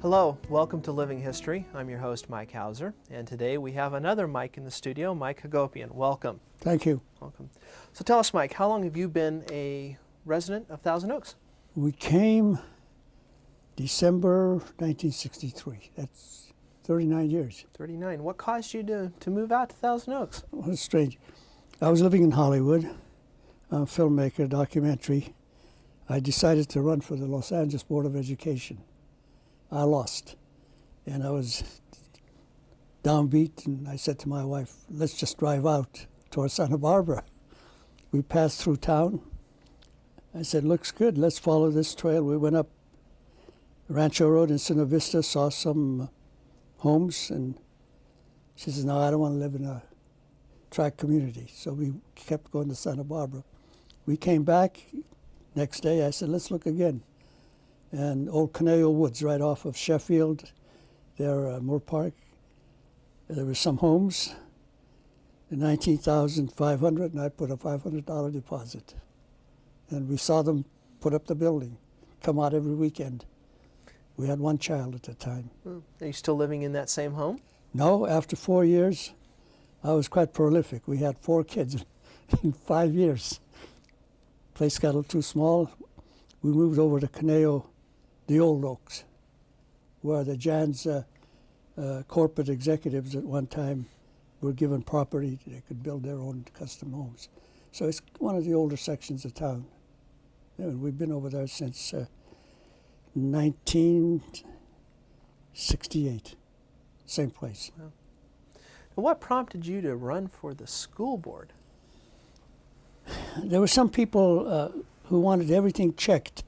Hello, welcome to Living History. I'm your host, Mike Hauser, and today we have another Mike in the studio, Mike Hagopian. Welcome. Thank you. Welcome. So tell us, Mike, how long have you been a resident of Thousand Oaks? We came December 1963. That's 39 years. 39. What caused you to move out to Thousand Oaks? Well, it's strange. I was living in Hollywood, I'm a filmmaker, documentary. I decided to run for the Los Angeles Board of Education. I lost, and I was downbeat, and I said to my wife, let's just drive out towards Santa Barbara. We passed through town. I said, looks good, let's follow this trail. We went up Rancho Road in Sino Vista, saw some homes, and she says, no, I don't want to live in a tract community. So we kept going to Santa Barbara. We came back next day. I said, let's look again. And Old Conejo Woods, right off of Sheffield, there, Moore Park. There were some homes, $19,500, and I put a $500 deposit. And we saw them put up the building, come out every weekend. We had one child at the time. Are you still living in that same home? No, after 4 years, I was quite prolific. We had 4 kids in 5 years. Place got a little too small. We moved over to Conejo, the Old Oaks, where the Jan's corporate executives at one time were given property. They could build their own custom homes. So it's one of the older sections of town. And we've been over there since 1968, same place. Wow. And what prompted you to run for the school board? There were some people who wanted everything checked.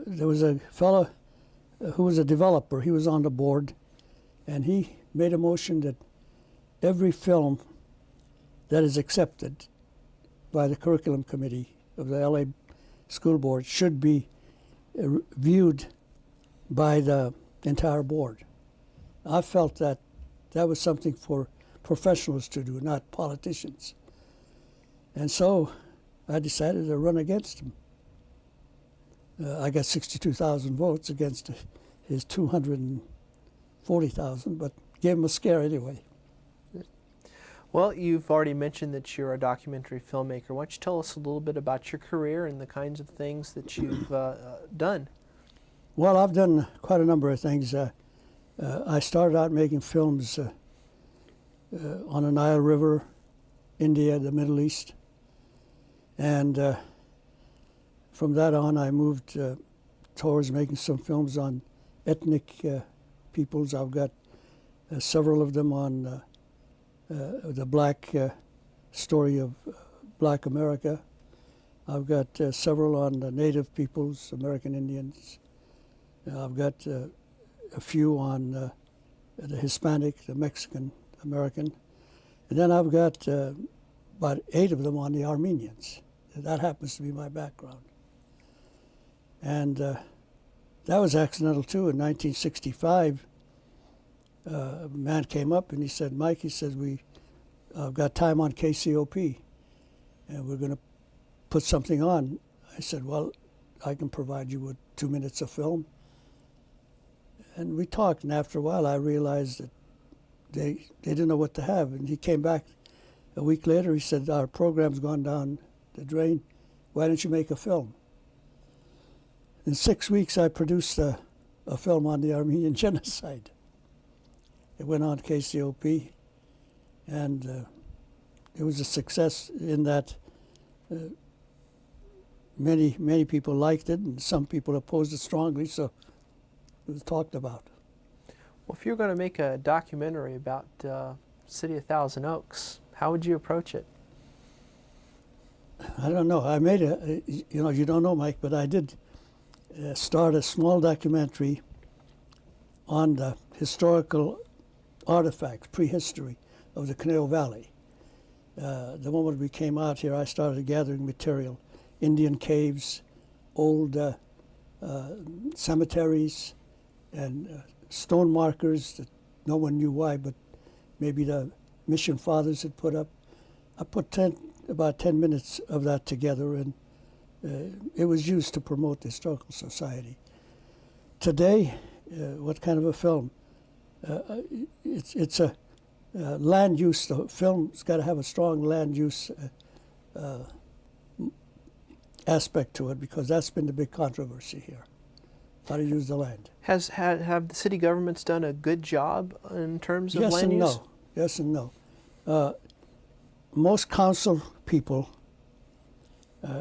There was a fellow who was a developer. He was on the board, and he made a motion that every film that is accepted by the curriculum committee of the LA School Board should be viewed by the entire board. I felt that that was something for professionals to do, not politicians. And so I decided to run against him. I got 62,000 votes against his 240,000, but gave him a scare anyway. Well, you've already mentioned that you're a documentary filmmaker. Why don't you tell us a little bit about your career and the kinds of things that you've done? Well, I've done quite a number of things. I started out making films on the Nile River, India, the Middle East. And from that on, I moved towards making some films on ethnic peoples. I've got several of them on the black story of Black America. I've got several on the Native peoples, American Indians. I've got a few on the Hispanic, the Mexican American. And then I've got about 8 of them on the Armenians. That happens to be my background. And that was accidental too. In 1965, a man came up and he said, Mike, he says, I've got time on KCOP and we're going to put something on. I said, well, I can provide you with 2 minutes of film. And we talked, and after a while I realized that they didn't know what to have. And he came back a week later, he said, our program's gone down the drain. Why don't you make a film? In 6 weeks, I produced a film on the Armenian genocide. It went on KCOP, and it was a success in that many people liked it, and some people opposed it strongly, so it was talked about. Well, if you were going to make a documentary about City of Thousand Oaks, how would you approach it? I don't know. I made you don't know, Mike, but I did start a small documentary on the historical artifacts, prehistory of the Conejo Valley. The moment we came out here, I started gathering material, Indian caves, old cemeteries, and stone markers that no one knew why, but maybe the mission fathers had put up. I put about 10 minutes of that together, and it was used to promote the Historical Society. today, what kind of a film? It's a land use. The film's got to have a strong land use aspect to it, because that's been the big controversy here. How to use the land. Have the city governments done a good job in terms of Yes land and use? no. Yes and no. Most council people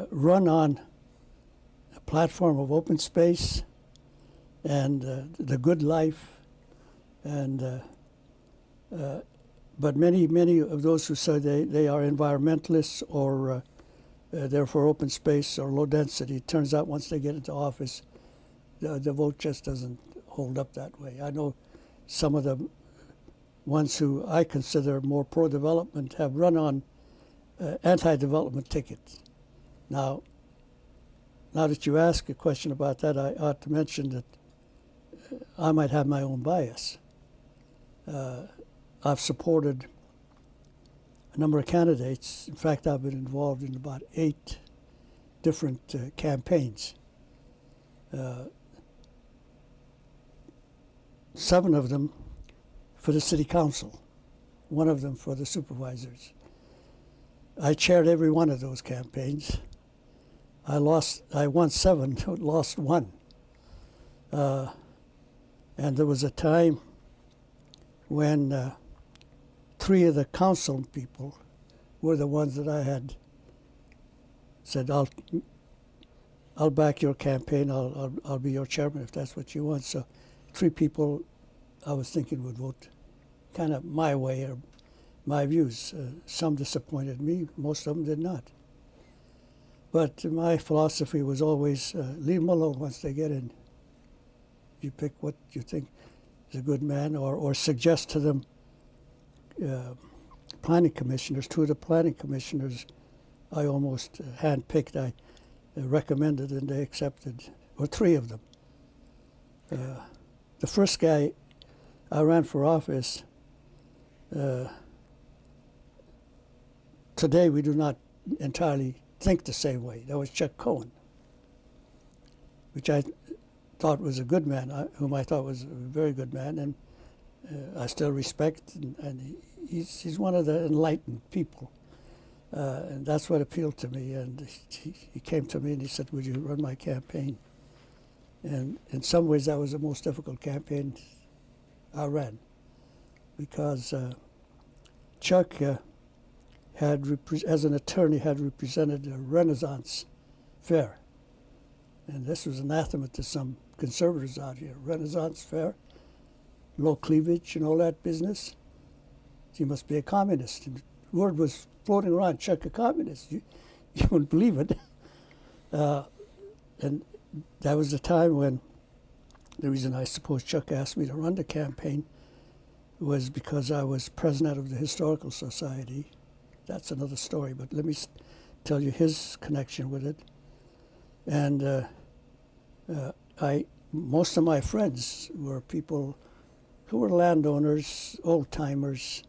run on a platform of open space and the good life, and but many of those who say they are environmentalists or they're for open space or low density, it turns out once they get into office, the vote just doesn't hold up that way. I know some of the ones who I consider more pro-development have run on anti-development tickets. Now that you ask a question about that, I ought to mention that I might have my own bias. I've supported a number of candidates. In fact, I've been involved in about 8 different campaigns. 7 of them for the city council, 1 of them for the supervisors. I chaired every one of those campaigns. I won 7, lost 1. And there was a time when 3 of the council people were the ones that I had said, I'll back your campaign, I'll be your chairman if that's what you want. So 3 people I was thinking would vote kind of my way or my views. Some disappointed me, most of them did not. But my philosophy was always leave them alone once they get in. You pick what you think is a good man, or suggest to them planning commissioners. 2 of the planning commissioners I almost handpicked. I recommended and they accepted, or 3 of them. The first guy I ran for office, today we do not entirely think the same way. That was Chuck Cohen, which I thought was a good man, whom I thought was a very good man, and I still respect, and he's one of the enlightened people. And that's what appealed to me. And he came to me and he said, would you run my campaign? And in some ways that was the most difficult campaign I ran, because Chuck as an attorney, had represented a Renaissance fair. And this was anathema to some conservatives out here. Renaissance fair, low cleavage and all that business. You must be a communist. And the word was floating around, Chuck a communist. You wouldn't believe it. And that was the time when the reason I suppose Chuck asked me to run the campaign was because I was president of the Historical Society. That's another story, but let me tell you his connection with it. And most of my friends were people who were landowners, old-timers,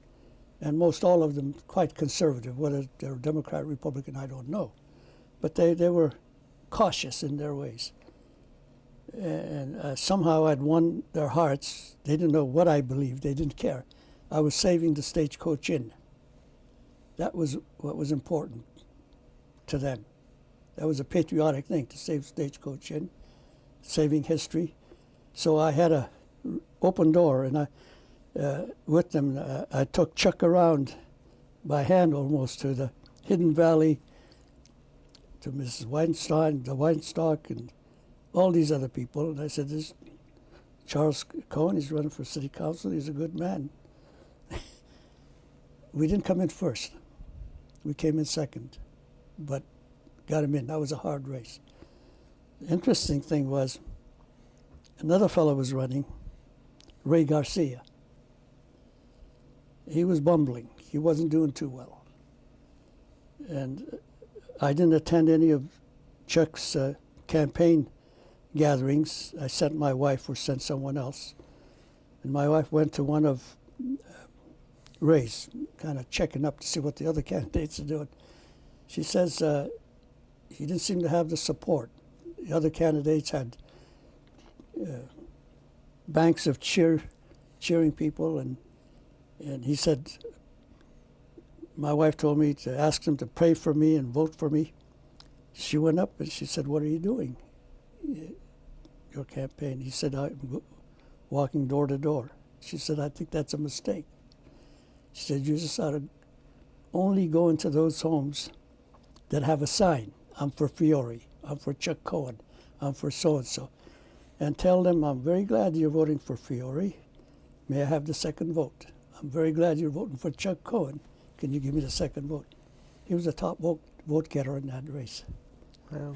and most all of them quite conservative. Whether they're Democrat, Republican, I don't know. But they were cautious in their ways. And somehow I'd won their hearts. They didn't know what I believed. They didn't care. I was saving the Stagecoach Inn. That was what was important to them. That was a patriotic thing, to save Stagecoach Inn, saving history. So I had a open door, and with them, I took Chuck around by hand almost to the Hidden Valley, to Mrs. Weinstein, the Weinstock, and all these other people. And I said, this Charles Cohen, he's running for city council, he's a good man. We didn't come in first. We came in second, but got him in. That was a hard race. The interesting thing was, another fellow was running, Ray Garcia. He was bumbling. He wasn't doing too well. And I didn't attend any of Chuck's campaign gatherings. I sent my wife or sent someone else. And my wife went to one of Ray's, kind of checking up to see what the other candidates are doing. She says he didn't seem to have the support. The other candidates had banks of cheering people, and he said, my wife told me to ask them to pray for me and vote for me. She went up and she said, "What are you doing? Your campaign?" He said, "I'm walking door to door." She said, "I think that's a mistake." She said, "You just ought to only go into those homes that have a sign. I'm for Fiore. I'm for Chuck Cohen. I'm for so-and-so. And tell them, I'm very glad you're voting for Fiore. May I have the second vote? I'm very glad you're voting for Chuck Cohen. Can you give me the second vote?" He was the top vote getter in that race. Wow.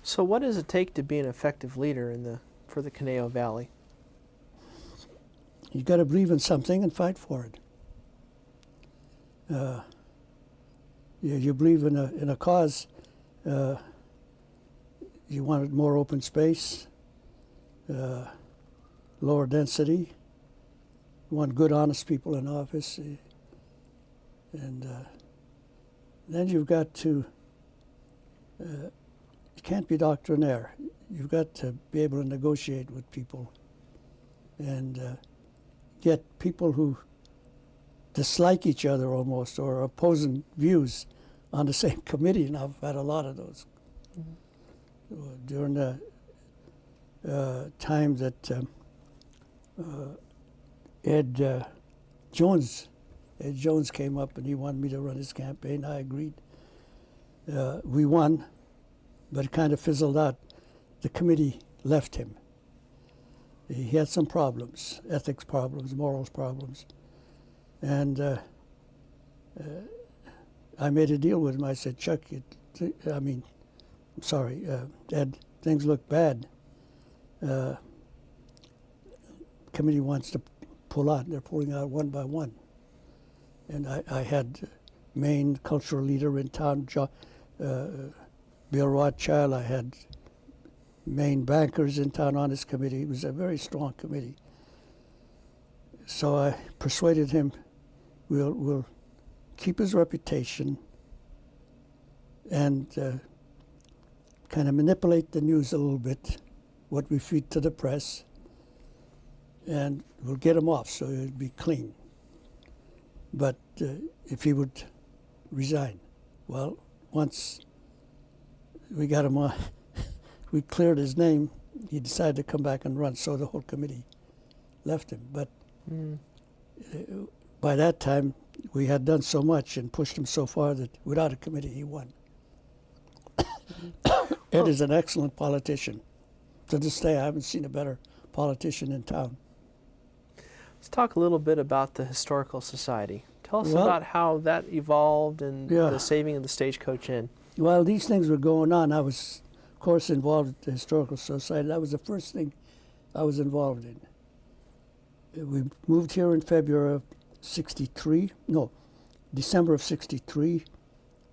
So what does it take to be an effective leader for the Conejo Valley? You got to believe in something and fight for it. You believe in a cause. You wanted more open space, lower density. You want good, honest people in office, and then you've got to. You can't be doctrinaire. You've got to be able to negotiate with people and get people who dislike each other almost or are opposing views on the same committee, and I've had a lot of those. Mm-hmm. During the time that Ed Jones came up and he wanted me to run his campaign, I agreed. We won, but it kind of fizzled out. The committee left him. He had some problems, ethics problems, morals problems. And I made a deal with him. I said, "Chuck, Ed, things look bad. Committee wants to pull out. They're pulling out one by one." And I had Maine cultural leader in town, Bill Rothschild. I had Maine bankers in town on his committee. It was a very strong committee. So I persuaded him, we'll keep his reputation and kind of manipulate the news a little bit, what we feed to the press, and we'll get him off so it'll be clean. But if he would resign, well, once we got him on, we cleared his name, he decided to come back and run, so the whole committee left him. But by that time, we had done so much and pushed him so far that without a committee, he won. Ed is an excellent politician. To this day, I haven't seen a better politician in town. Let's talk a little bit about the Historical Society. Tell us about how that evolved and the saving of the Stagecoach Inn. While these things were going on, I was, of course, involved with the Historical Society. That was the first thing I was involved in. We moved here in December of 63.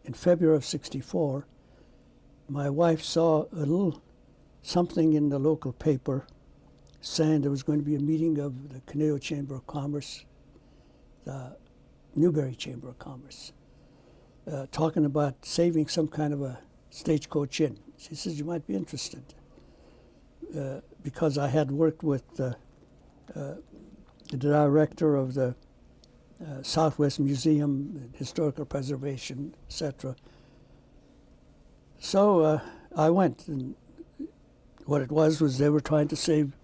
In February of 64, my wife saw a little something in the local paper saying there was going to be a meeting of the Conejo Chamber of Commerce, the Newberry Chamber of Commerce, talking about saving some kind of a stagecoach inn. She says, "You might be interested." Because I had worked with the director of the Southwest Museum, Historical Preservation, etc. So I went, and what it was they were trying to save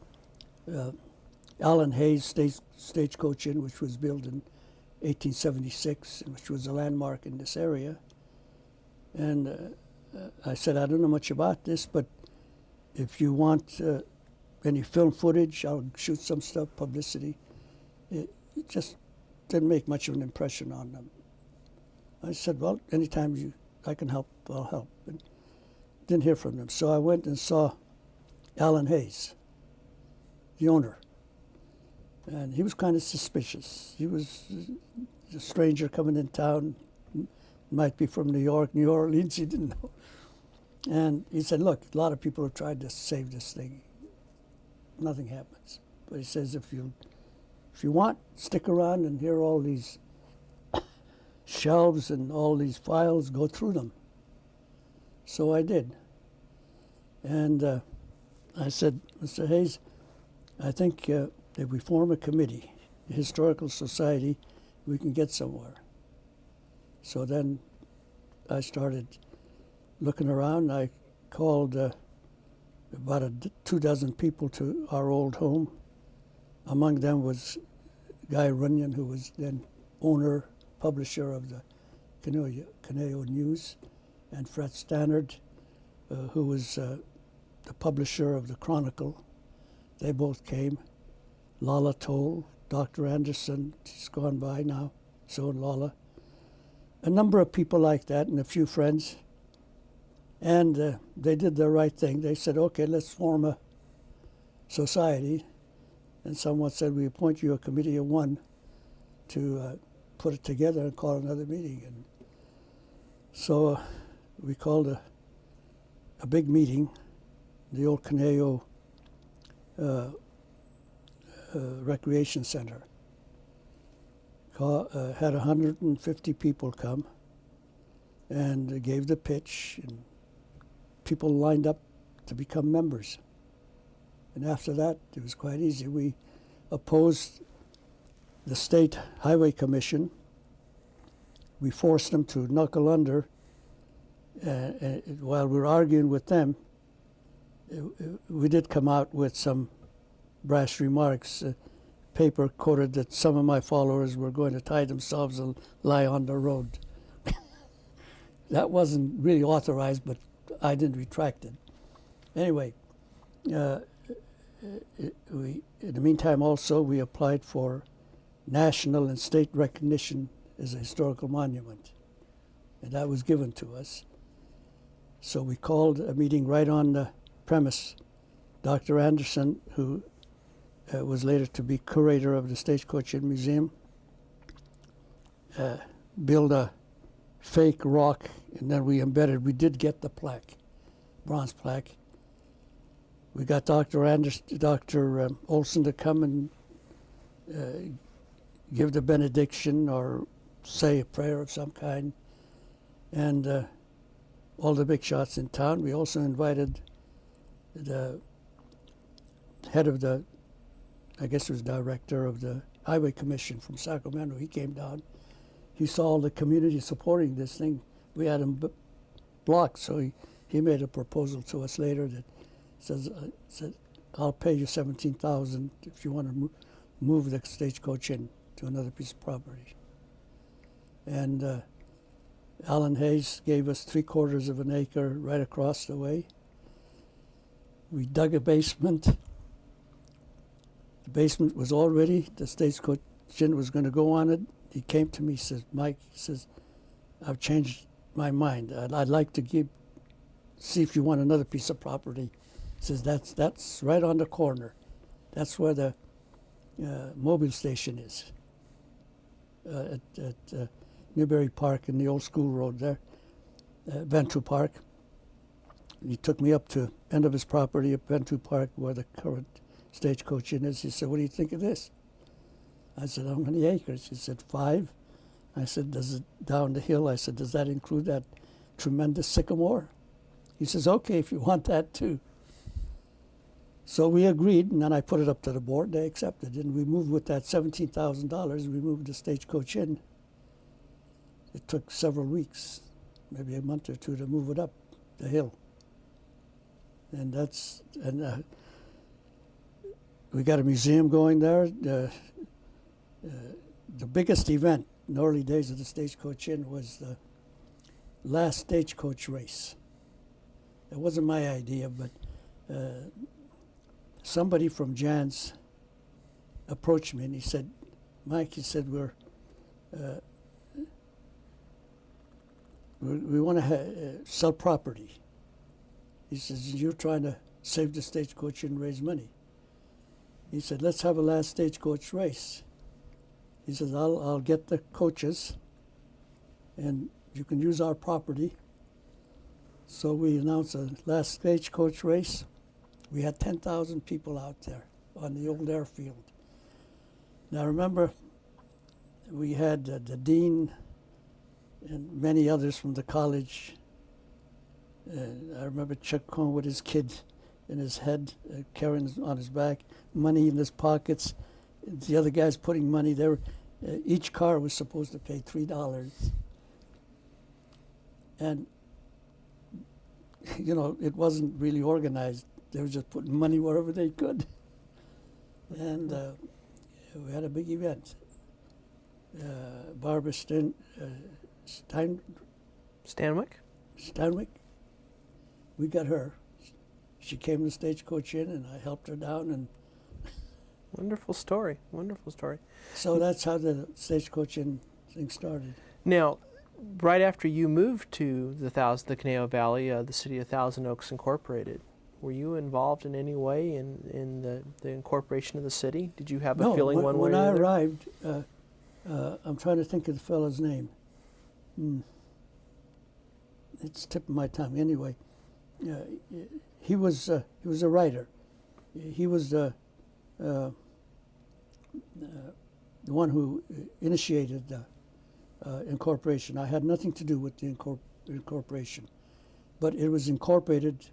Allen Hayes Stagecoach Inn, which was built in 1876, and which was a landmark in this area. And I said, "I don't know much about this, but if you want any film footage, I'll shoot some stuff, publicity." It just didn't make much of an impression on them. I said, "Well, anytime I can help, I'll help." And didn't hear from them. So I went and saw Allen Hayes, the owner. And he was kind of suspicious. He was a stranger coming in town, might be from New York, New Orleans, he didn't know. And he said, "Look, a lot of people have tried to save this thing. Nothing happens." But he says, if you want, stick around and hear all these shelves and all these files, go through them. So I did. And I said, "Mr. Hayes, I think if we form a committee, a historical society, we can get somewhere. So then I started looking around. I called about 24 people to our old home. Among them was Guy Runyon, who was then owner, publisher of the Caneo News, and Fred Stannard, who was the publisher of the Chronicle. They both came. Lala Toll, Dr. Anderson, she's gone by now, so and Lala. A number of people like that and a few friends. And they did the right thing. They said, okay, let's form a society. And someone said, we appoint you a committee of one to put it together and call another meeting. And so we called a big meeting, the old Caneo Recreation Center. Had 150 people come and gave the pitch, and people lined up to become members. And after that, it was quite easy. We opposed the State Highway Commission. We forced them to knuckle under. While we were arguing with them, we did come out with some brash remarks. Paper quoted that some of my followers were going to tie themselves and lie on the road. That wasn't really authorized, but I didn't retract it. Anyway, in the meantime also we applied for national and state recognition as a historical monument, and that was given to us. So we called a meeting right on the premise. Dr. Anderson, who was later to be curator of the Stagecoach Inn Museum, built a fake rock, and then we did get the plaque, bronze plaque. We got Dr. Olson to come and give the benediction or say a prayer of some kind, and all the big shots in town. We also invited the head of the, I guess it was director of the Highway Commission from Sacramento. He came down. He saw all the community supporting this thing. We had him blocked, so he made a proposal to us later that said, I'll pay you $17,000 if you want to move the Stagecoach Inn to another piece of property. And Alan Hayes gave us 3/4 of an acre right across the way. We dug a basement. The basement was all ready. The Stagecoach Inn was going to go on it. He came to me, he says, Mike, he says, I've changed my mind. I'd like to see if you want another piece of property. He says, that's right on the corner. That's where the mobile station is, at Newberry Park in the old school road there, Ventura Park. He took me up to end of his property at Ventura Park where the current Stagecoach Inn is. He said, what do you think of this? I said, how many acres? He said, 5. I said, does it down the hill? I said, does that include that tremendous sycamore? He says, okay, if you want that too. So we agreed, and then I put it up to the board. They accepted, and we moved with that $17,000. We moved the Stagecoach Inn. It took several weeks, maybe a month or two, to move it up the hill. And we got a museum going there. The biggest event in the early days of the Stagecoach Inn was the last stagecoach race. It wasn't my idea, but somebody from Jan's approached me and he said, Mike, he said, we want to sell property. He says, you're trying to save the Stagecoach and raise money. He said, let's have a last stagecoach race. He says, I'll get the coaches and you can use our property. So we announced a last stagecoach race. We had 10,000 people out there on the old airfield. Now remember, we had the dean and many others from the college. I remember Chuck Cohn with his kid in his head, carrying on his back, money in his pockets. The other guy's putting money there. Each car was supposed to pay $3. And, you know, it wasn't really organized. They were just putting money wherever they could. And we had a big event. Barbara Stanwyck, we got her. She came to Stagecoach Inn, and I helped her down. And Wonderful story. Wonderful story. so that's how the Stagecoach Inn thing started. Now, right after you moved to the Conejo Valley, the city of Thousand Oaks Incorporated, were you involved in any way in the incorporation of the city? Did you have a feeling one way or when I another? arrived, I'm trying to think of the fellow's name. It's tipping my tongue. Anyway, he was a writer. He was the one who initiated the incorporation. I had nothing to do with the incorporation, but it was incorporated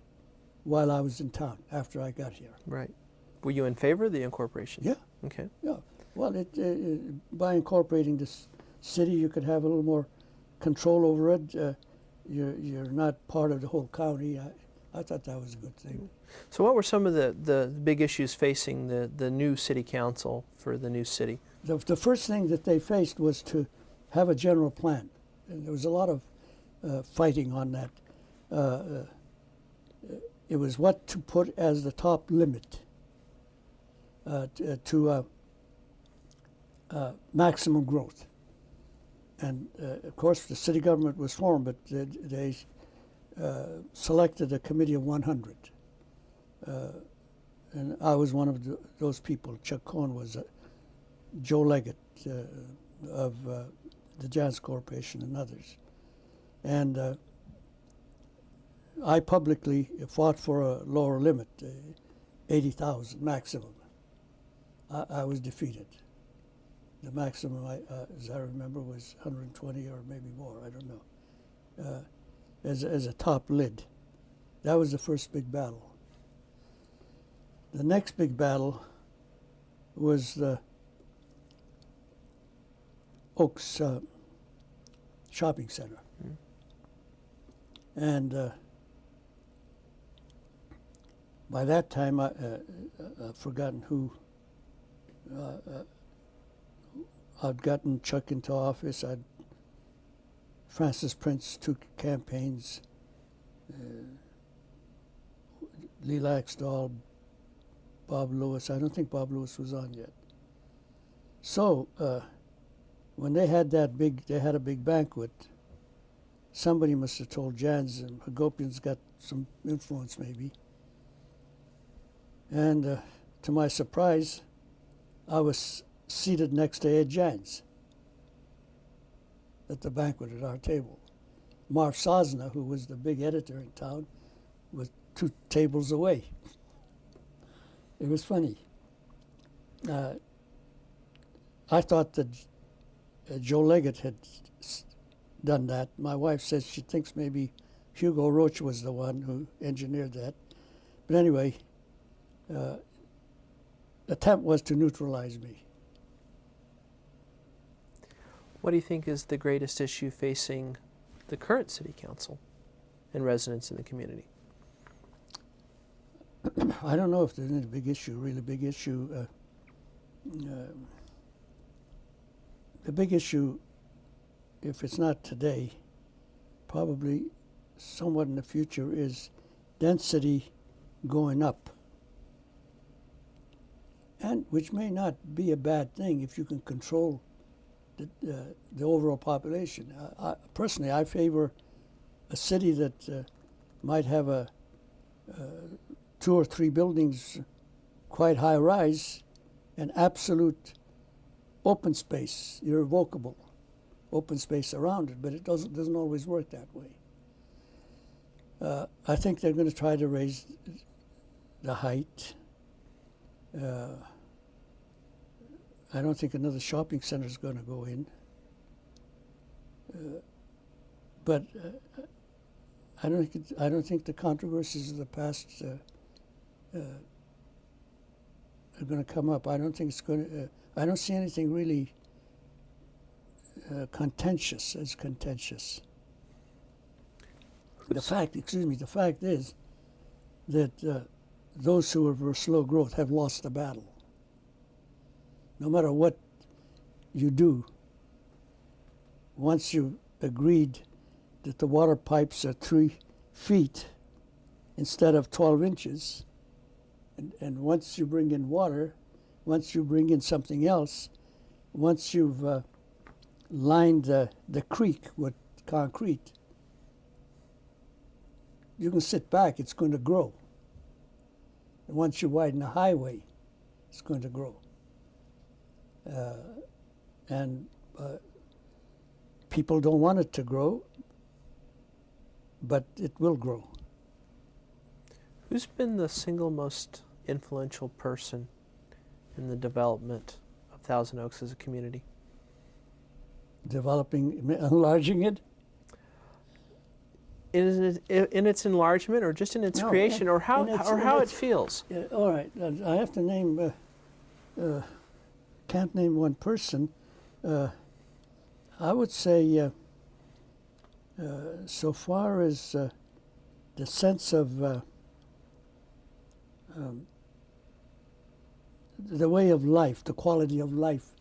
while I was in town after I got here. Right. Were you in favor of the incorporation? Yeah. Okay. Yeah. Well, by incorporating this city, you could have a little more control over it. You're not part of the whole county. I thought that was a good thing. So what were some of the big issues facing the new city council for the new city? The first thing that they faced was to have a general plan. And there was a lot of fighting on that. It was what to put as the top limit to maximum growth. And of course, the city government was formed, but they selected a committee of 100. And I was one of those people. Chuck Cohn was Joe Leggett of the Jazz Corporation and others. And I publicly fought for a lower limit, 80,000 maximum. I was defeated. The maximum, as I remember, was 120 or maybe more. I don't know. As a top lid, that was the first big battle. The next big battle was the Oaks Shopping Center, and by that time I've forgotten who. I'd gotten Chuck into office. Francis Prince took campaigns. Lee Laxdal, Bob Lewis. I don't think Bob Lewis was on yet. So when they had a big banquet. Somebody must have told Jans, and Hagopian's got some influence maybe. And to my surprise, I was seated next to Ed Jans at the banquet at our table. Marv Sosna, who was the big editor in town, was 2 tables away. It was funny. I thought that Joe Leggett had done that. My wife says she thinks maybe Hugo Roach was the one who engineered that. But anyway, the attempt was to neutralize me. What do you think is the greatest issue facing the current city council and residents in the community? I don't know if there's any big issue, really big issue. The big issue, if it's not today, probably somewhat in the future, is density going up. And which may not be a bad thing if you can control the overall population. Personally, I favor a city that might have 2 or 3 buildings quite high rise and absolute open space, irrevocable open space around it, but it doesn't always work that way. I think they're going to try to raise the height. I don't think another shopping center is going to go in. But I don't think the controversies of the past are going to come up. I don't think it's going to. I don't see anything really contentious as contentious. The fact is that those who are for slow growth have lost the battle. No matter what you do, once you agreed that the water pipes are 3 feet instead of 12 inches, and once you bring in water, once you bring in something else, once you've lined the creek with concrete, you can sit back, it's going to grow. And once you widen the highway, it's going to grow. And people don't want it to grow, but it will grow. Who's been the single most influential person in the development of Thousand Oaks as a community? Enlarging it? In its enlargement, or just in its creation, or how it feels? Yeah, all right, I have to name, can't name one person. I would say, so far as the sense of the way of life, the quality of life,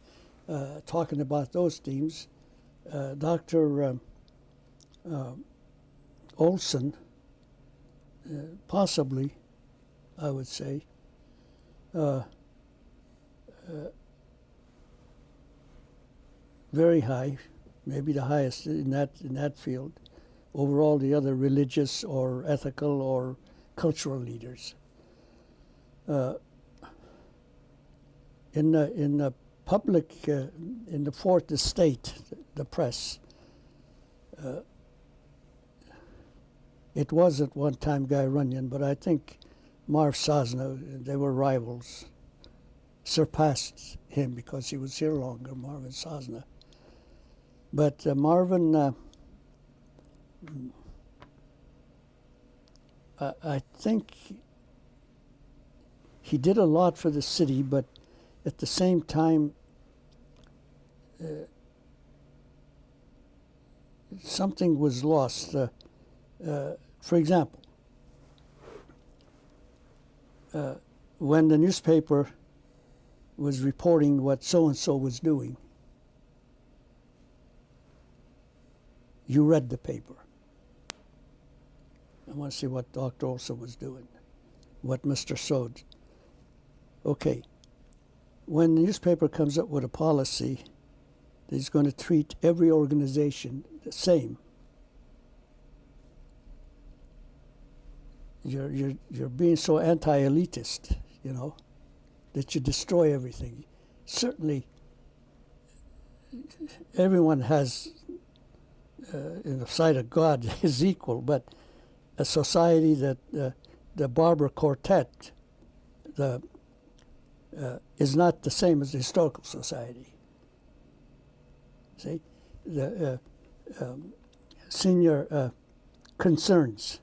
talking about those themes, Dr. Olson, possibly, I would say, very high, maybe the highest in that field, over all the other religious or ethical or cultural leaders. In the public, in the fourth estate, the press, it was at one time Guy Runyon, but I think Marv Sosna, they were rivals, surpassed him because he was here longer, Marvin Sosna. But Marvin, I think he did a lot for the city, but at the same time, something was lost. For example, when the newspaper was reporting what so-and-so was doing, you read the paper. I want to see what Dr. Olson was doing, what Mr. Sode. Okay, when the newspaper comes up with a policy that is going to treat every organization the same, you're being so anti-elitist, you know, that you destroy everything. Certainly, everyone has, in the sight of God, is equal, but a society that the Barber Quartet is not the same as the Historical Society. See, the senior concerns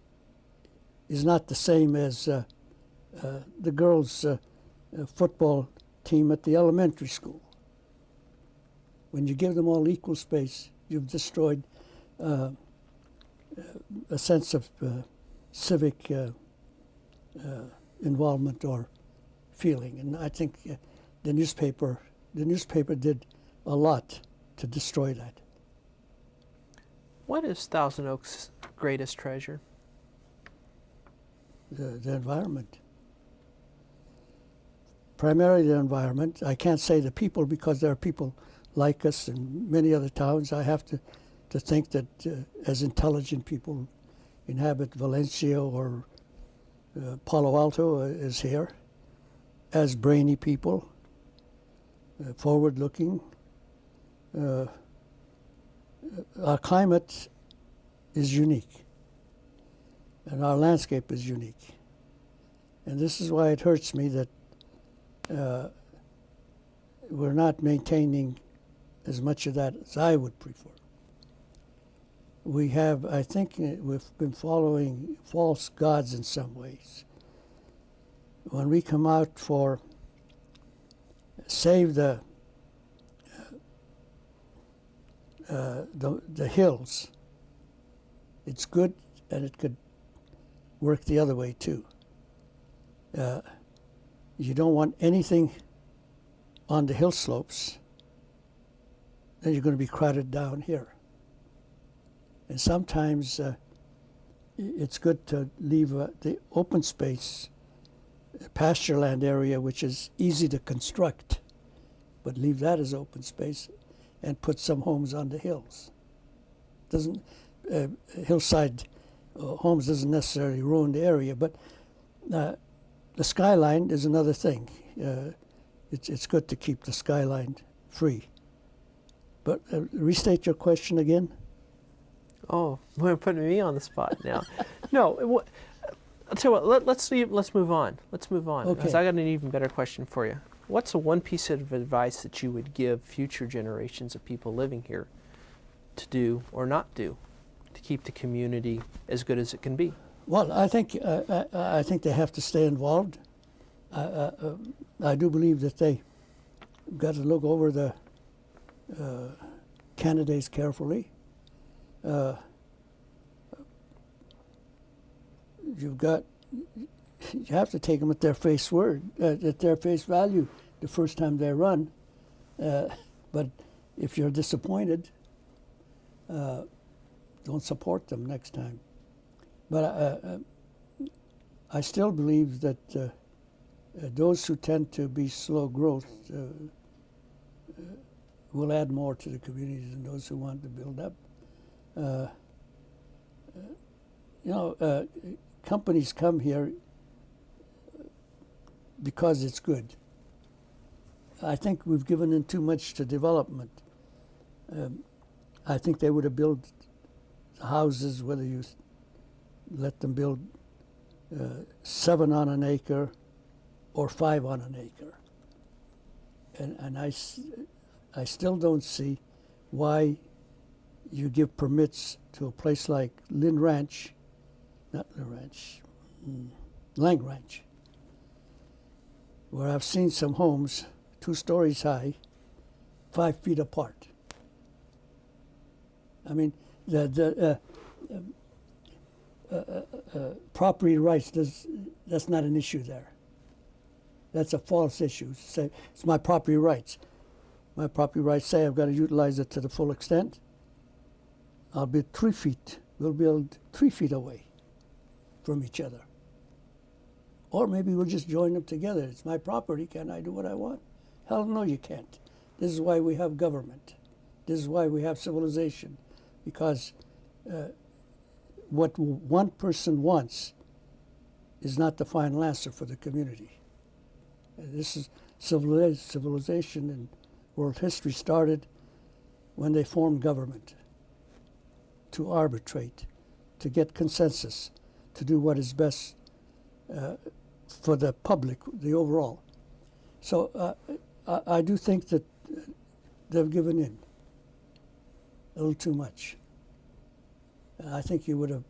is not the same as the girls' football team at the elementary school. When you give them all equal space, you've destroyed a sense of civic involvement or feeling. And I think the newspaper did a lot to destroy that. What is Thousand Oaks' greatest treasure? The environment. Primarily the environment. I can't say the people because there are people like us in many other towns. I have to think that as intelligent people inhabit Valencia or Palo Alto is here, as brainy people, forward-looking. Our climate is unique, and our landscape is unique. And this is why it hurts me that we're not maintaining as much of that as I would prefer. We have, I think, we've been following false gods in some ways. when we come out for save the hills, it's good, and it could work the other way too. You don't want anything on the hill slopes, then you're going to be crowded down here. And sometimes it's good to leave the open space, pasture land area, which is easy to construct, but leave that as open space and put some homes on the hills. Doesn't hillside homes doesn't necessarily ruin the area, but the skyline is another thing. It's good to keep the skyline free. But restate your question again. Oh, you're putting me on the spot now. No, I'll tell you what. Let's move on. Let's move on. Okay. Because I got an even better question for you. What's the one piece of advice that you would give future generations of people living here to do or not do to keep the community as good as it can be? Well, I think they have to stay involved. I do believe that they got to look over the candidates carefully. You have to take them at their face value the first time they run. But if you're disappointed, don't support them next time. But I still believe that those who tend to be slow growth will add more to the community than those who want to build up. Companies come here because it's good. I think we've given in too much to development. I think they would have built houses, whether you let them build 7 on an acre or 5 on an acre. And I still don't see why you give permits to a place like Lang Ranch, where I've seen some homes 2 stories high, 5 feet apart. I mean, the property rights, that's not an issue there. That's a false issue. Say, it's my property rights. My property rights say I've got to utilize it to the full extent. I'll build 3 feet. We'll build 3 feet away from each other. Or maybe we'll just join them together. It's my property. Can I do what I want? Hell no, you can't. This is why we have government. This is why we have civilization. Because what one person wants is not the final answer for the community. This is civilization, and world history started when they formed government to arbitrate, to get consensus, to do what is best for the public, the overall. So I do think that they've given in a little too much. I think you would have,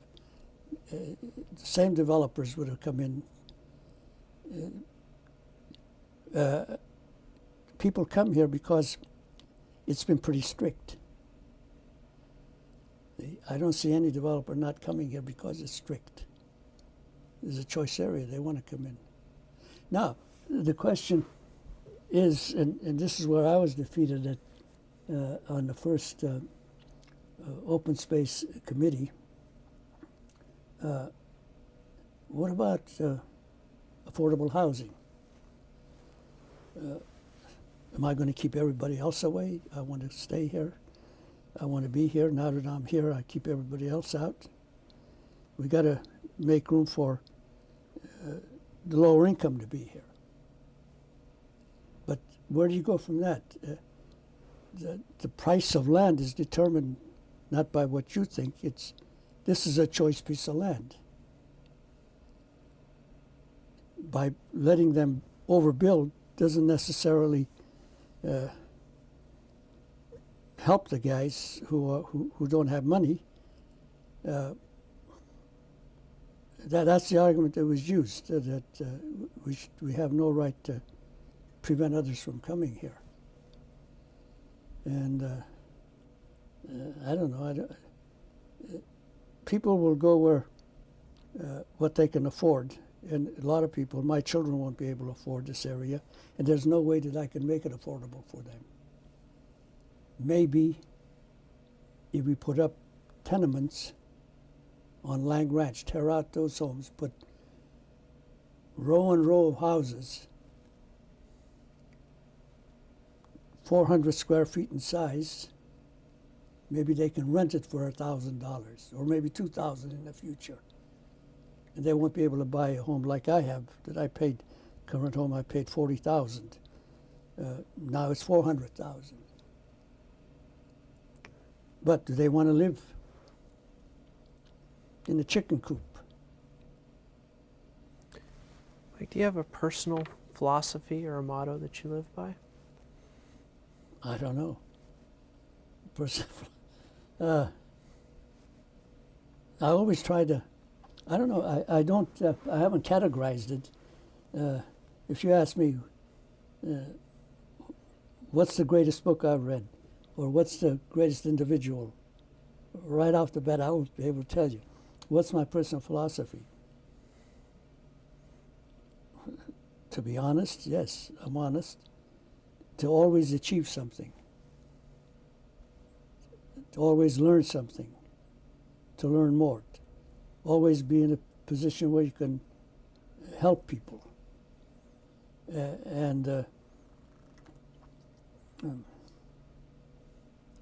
the same developers would have come in. People come here because it's been pretty strict. I don't see any developer not coming here because it's strict. There's a choice area, they want to come in. Now, the question is, and this is where I was defeated at on the first open space committee, what about affordable housing? Am I going to keep everybody else away? I want to stay here. I want to be here. Now that I'm here, I keep everybody else out. We got to make room for the lower income to be here. But where do you go from that? The price of land is determined not by what you think. This is a choice piece of land. By letting them overbuild doesn't necessarily help the guys who don't have money. that's the argument that was used, that we have no right to prevent others from coming here. And I don't know. People will go where what they can afford, and a lot of people, my children won't be able to afford this area, and there's no way that I can make it affordable for them. Maybe if we put up tenements on Lang Ranch, tear out those homes, put row and row of houses, 400 square feet in size, maybe they can rent it for $1,000 or maybe $2,000 in the future. And they won't be able to buy a home like I have, that I paid, current home I paid $40,000. Now it's $400,000. But do they want to live in a chicken coop? Mike, do you have a personal philosophy or a motto that you live by? I don't know. I always try to, I don't know, I haven't categorized it. If you ask me, what's the greatest book I've read, or what's the greatest individual, right off the bat I would be able to tell you. What's my personal philosophy? To be honest, yes, I'm honest. To always achieve something. To always learn something. To learn more. Always be in a position where you can help people.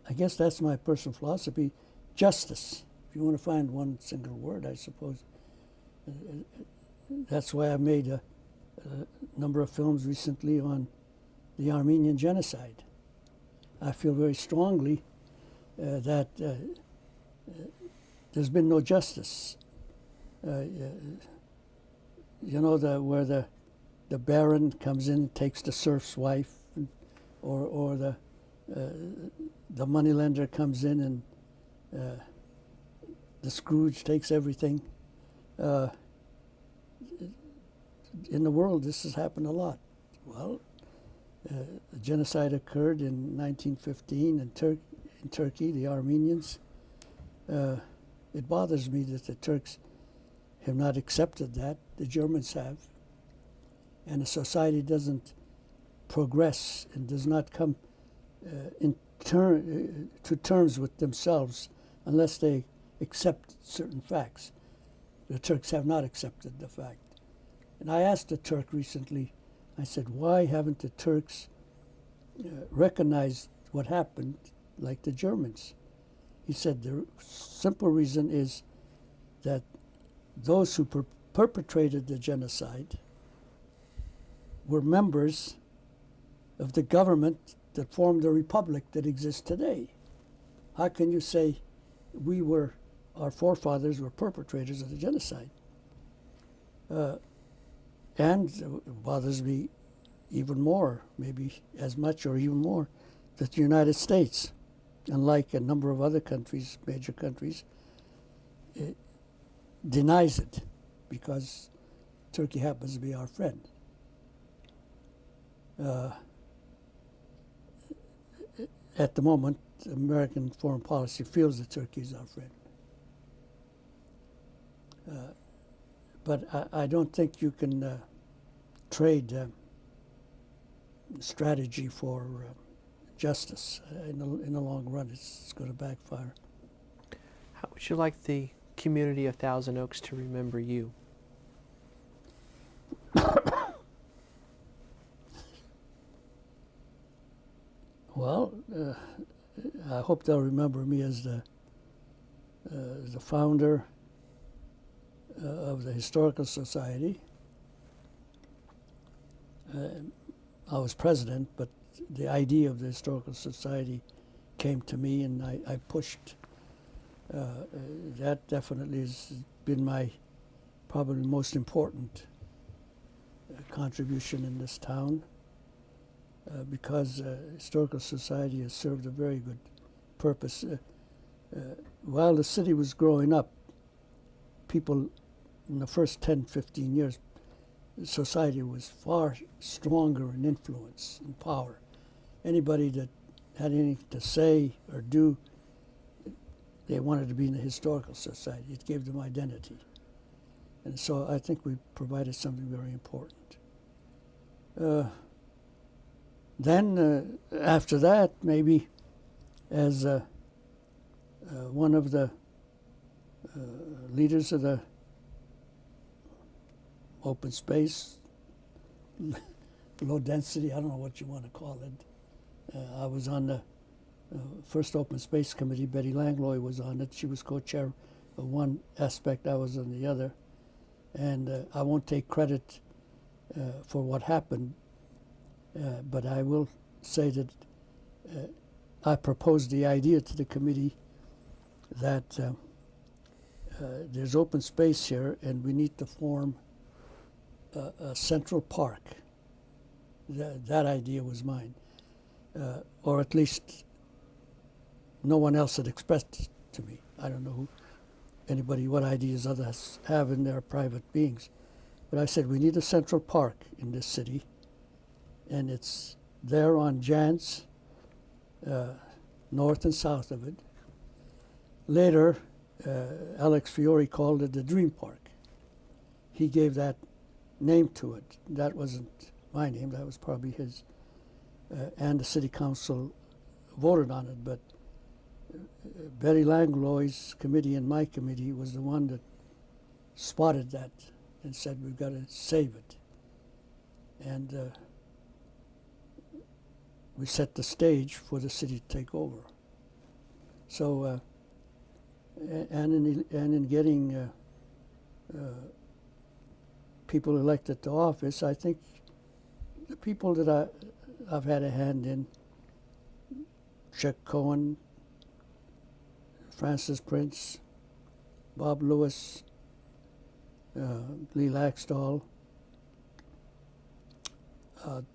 I guess that's my personal philosophy. Justice. If you want to find one single word, I suppose. That's why I made a number of films recently on the Armenian genocide. I feel very strongly that there's been no justice. You know, where the baron comes in and takes the serf's wife, or the moneylender comes in and the Scrooge takes everything. In the world, this has happened a lot. Well, a genocide occurred in 1915 in Turkey, the Armenians. It bothers me that the Turks have not accepted that. The Germans have. And the society doesn't progress and does not come to terms with themselves unless they accept certain facts. The Turks have not accepted the fact. And I asked a Turk recently, I said, why haven't the Turks recognized what happened like the Germans? He said the simple reason is that those who perpetrated the genocide were members of the government that formed the republic that exists today. How can you say our forefathers were perpetrators of the genocide? And it bothers me even more, maybe as much or even more, that the United States, unlike a number of other countries, major countries, denies it because Turkey happens to be our friend. At the moment, American foreign policy feels that Turkey is our friend. But I don't think you can trade strategy for justice. In the long run, it's going to backfire. How would you like the community of Thousand Oaks to remember you? Well, I hope they'll remember me as the founder of the Historical Society. I was president, but the idea of the Historical Society came to me, and I pushed. That definitely has been my probably most important contribution in this town, because Historical Society has served a very good purpose. While the city was growing up, people in the first 10, 15 years, society was far stronger in influence and power. Anybody that had anything to say or do, they wanted to be in the historical society. It gave them identity. And so I think we provided something very important. Then after that, maybe as one of the leaders of the open space, low density, I don't know what you want to call it. I was on the first open space committee. Betty Langlois was on it. She was co-chair of one aspect, I was on the other. And I won't take credit for what happened, but I will say that I proposed the idea to the committee that there's open space here and we need to form a central park. That idea was mine. Or at least no one else had expressed it to me. I don't know what ideas others have in their private beings. But I said, we need a central park in this city, and it's there on Jans, north and south of it. Later, Alex Fiore called it the Dream Park. He gave that name to it. That wasn't my name, that was probably his. And the city council voted on it, but Betty Langlois' committee and my committee was the one that spotted that and said, we've got to save it. And we set the stage for the city to take over. So, and in getting people elected to office, I think the people that I've had a hand in, Chuck Cohen, Francis Prince, Bob Lewis, Lee Laxdal,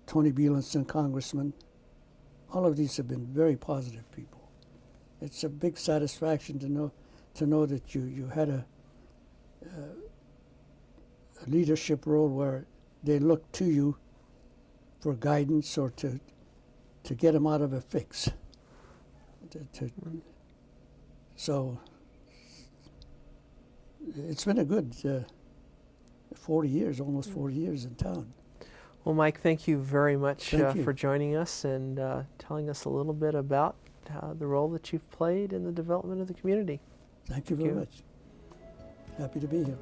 Tony Bielenson, Congressman. All of these have been very positive people. It's a big satisfaction to know that you had a leadership role where they look to you for guidance or to get them out of a fix. So it's been a good 40 years, almost 40 years in town. Well, Mike, thank you very much you. for joining us and telling us a little bit about the role that you've played in the development of the community. Thank you very much. Happy to be here.